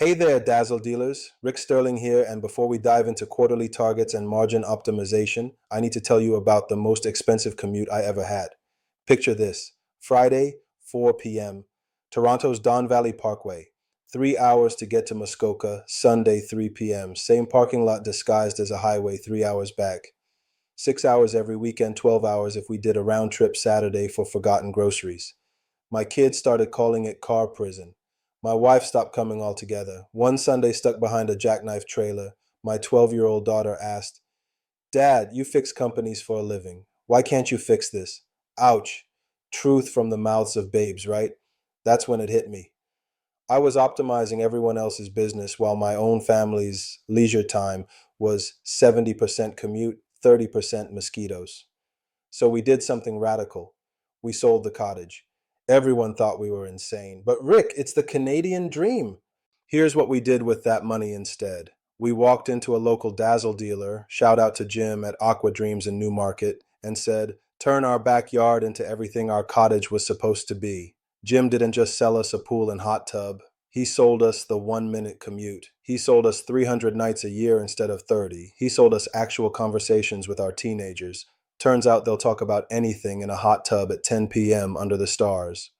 Hey there, Dazzle dealers. Rick Sterling here, and before we dive into quarterly targets and margin optimization, I need to tell you about the most expensive commute I ever had. Picture this: Friday, 4 p.m., Toronto's Don Valley Parkway. 3 hours to get to Muskoka, Sunday, 3 p.m. Same parking lot disguised as a highway 3 hours back. 6 hours every weekend, 12 hours if we did a round trip Saturday for forgotten groceries. My kids started calling it car prison. My wife stopped coming altogether. One Sunday, stuck behind a jackknife trailer, my 12-year-old daughter asked, "Dad, you fix companies for a living. Why can't you fix this?" Ouch. Truth from the mouths of babes, right? That's when it hit me. I was optimizing everyone else's business while my own family's leisure time was 70% commute, 30% mosquitoes. So we did something radical. We sold the cottage. Everyone thought we were insane. But Rick, it's the Canadian dream. Here's what we did with that money instead. We walked into a local Dazzle dealer, shout out to Jim at Aqua Dreams in Newmarket, and said, "Turn our backyard into everything our cottage was supposed to be." Jim didn't just sell us a pool and hot tub. He sold us the 1 minute commute. He sold us 300 nights a year instead of 30. He sold us actual conversations with our teenagers. Turns out they'll talk about anything in a hot tub at 10 p.m. under the stars.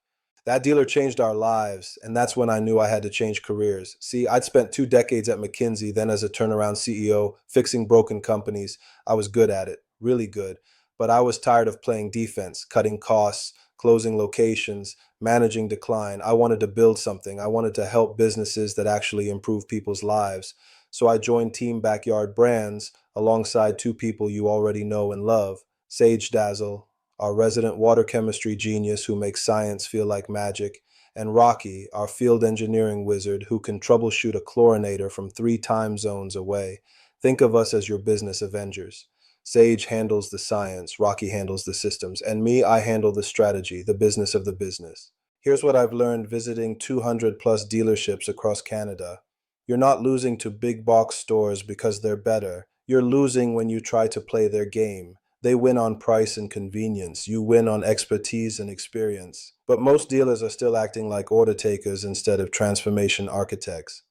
That dealer changed our lives, and that's when I knew I had to change careers. See, I'd spent 2 decades at McKinsey, then as a turnaround CEO, fixing broken companies. I was good at it, really good. But I was tired of playing defense, cutting costs, closing locations, managing decline. I wanted to build something. I wanted to help businesses that actually improve people's lives. So I joined Team Backyard Brands alongside two people you already know and love: Sage Dazzle, our resident water chemistry genius who makes science feel like magic, and Rocky, our field engineering wizard who can troubleshoot a chlorinator from 3 time zones away. Think of us as your business Avengers. Sage handles the science, Rocky handles the systems, and me, I handle the strategy, the business of the business. Here's what I've learned visiting 200 plus dealerships across Canada. You're not losing to big box stores because they're better. You're losing when you try to play their game. They win on price and convenience. You win on expertise and experience. But most dealers are still acting like order takers instead of transformation architects.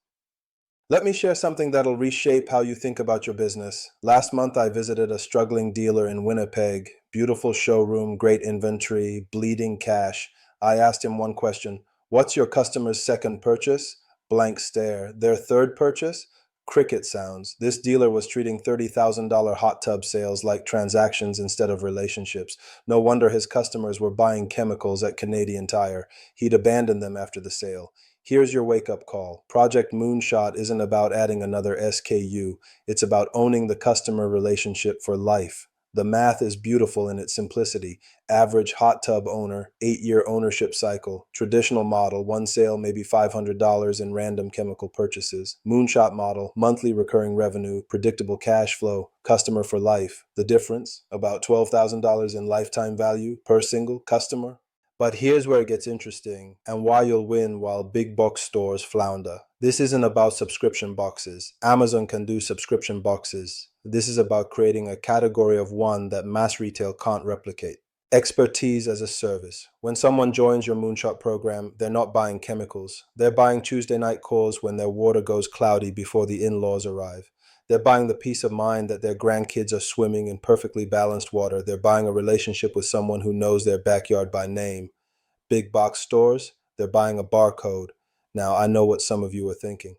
Let me share something that'll reshape how you think about your business. Last month, I visited a struggling dealer in Winnipeg. Beautiful showroom, great inventory, bleeding cash. I asked him one question: "What's your customer's second purchase?" Blank stare. Their third purchase? Cricket sounds. This dealer was treating $30,000 hot tub sales like transactions instead of relationships. No wonder his customers were buying chemicals at Canadian Tire. He'd abandoned them after the sale. Here's your wake up call. Project Moonshot isn't about adding another SKU, it's about owning the customer relationship for life. The math is beautiful in its simplicity. Average hot tub owner, 8-year ownership cycle. Traditional model, one sale, maybe $500 in random chemical purchases. Moonshot model, monthly recurring revenue, predictable cash flow, customer for life. The difference? About $12,000 in lifetime value per single customer. But here's where it gets interesting and why you'll win while big box stores flounder. This isn't about subscription boxes. Amazon can do subscription boxes. This is about creating a category of one that mass retail can't replicate. Expertise as a service. When someone joins your Moonshot program, they're not buying chemicals. They're buying Tuesday night calls when their water goes cloudy before the in-laws arrive. They're buying the peace of mind that their grandkids are swimming in perfectly balanced water. They're buying a relationship with someone who knows their backyard by name. Big box stores, they're buying a barcode. Now, I know what some of you are thinking.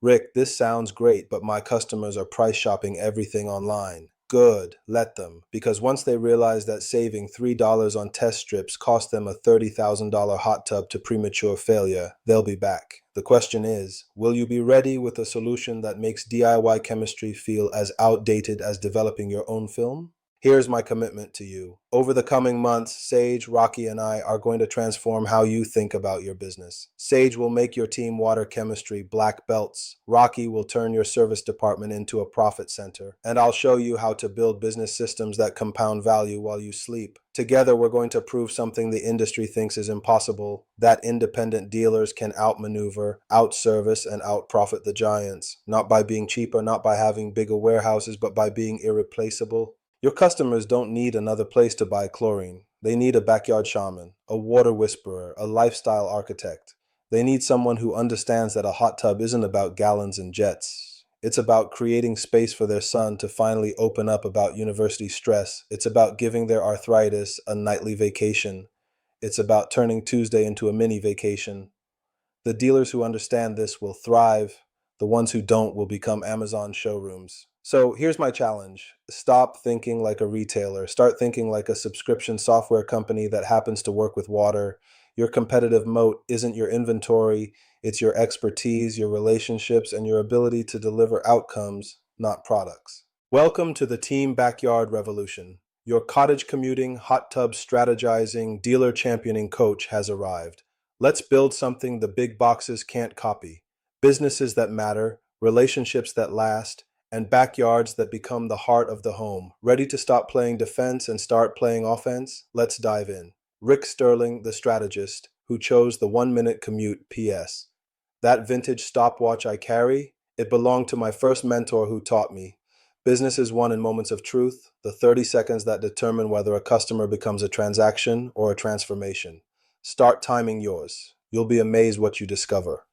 "Rick, this sounds great, but my customers are price shopping everything online." Good, let them. Because once they realize that saving $3 on test strips cost them a $30,000 hot tub to premature failure, they'll be back. The question is, will you be ready with a solution that makes DIY chemistry feel as outdated as developing your own film? Here's my commitment to you. Over the coming months, Sage, Rocky, and I are going to transform how you think about your business. Sage will make your team water chemistry black belts. Rocky will turn your service department into a profit center. And I'll show you how to build business systems that compound value while you sleep. Together, we're going to prove something the industry thinks is impossible: that independent dealers can outmaneuver, outservice, and outprofit the giants. Not by being cheaper, not by having bigger warehouses, but by being irreplaceable. Your customers don't need another place to buy chlorine. They need a backyard shaman, a water whisperer, a lifestyle architect. They need someone who understands that a hot tub isn't about gallons and jets. It's about creating space for their son to finally open up about university stress. It's about giving their arthritis a nightly vacation. It's about turning Tuesday into a mini vacation. The dealers who understand this will thrive. The ones who don't will become Amazon showrooms. So here's my challenge. Stop thinking like a retailer. Start thinking like a subscription software company that happens to work with water. Your competitive moat isn't your inventory, it's your expertise, your relationships, and your ability to deliver outcomes, not products. Welcome to the Team Backyard Revolution. Your cottage commuting, hot tub strategizing, dealer championing coach has arrived. Let's build something the big boxes can't copy. Businesses that matter, relationships that last, and backyards that become the heart of the home. Ready to stop playing defense and start playing offense? Let's dive in. Rick Sterling, the strategist, who chose the 1-minute commute. PS. That vintage stopwatch I carry, it belonged to my first mentor who taught me. Business is won in moments of truth, the 30 seconds that determine whether a customer becomes a transaction or a transformation. Start timing yours. You'll be amazed what you discover.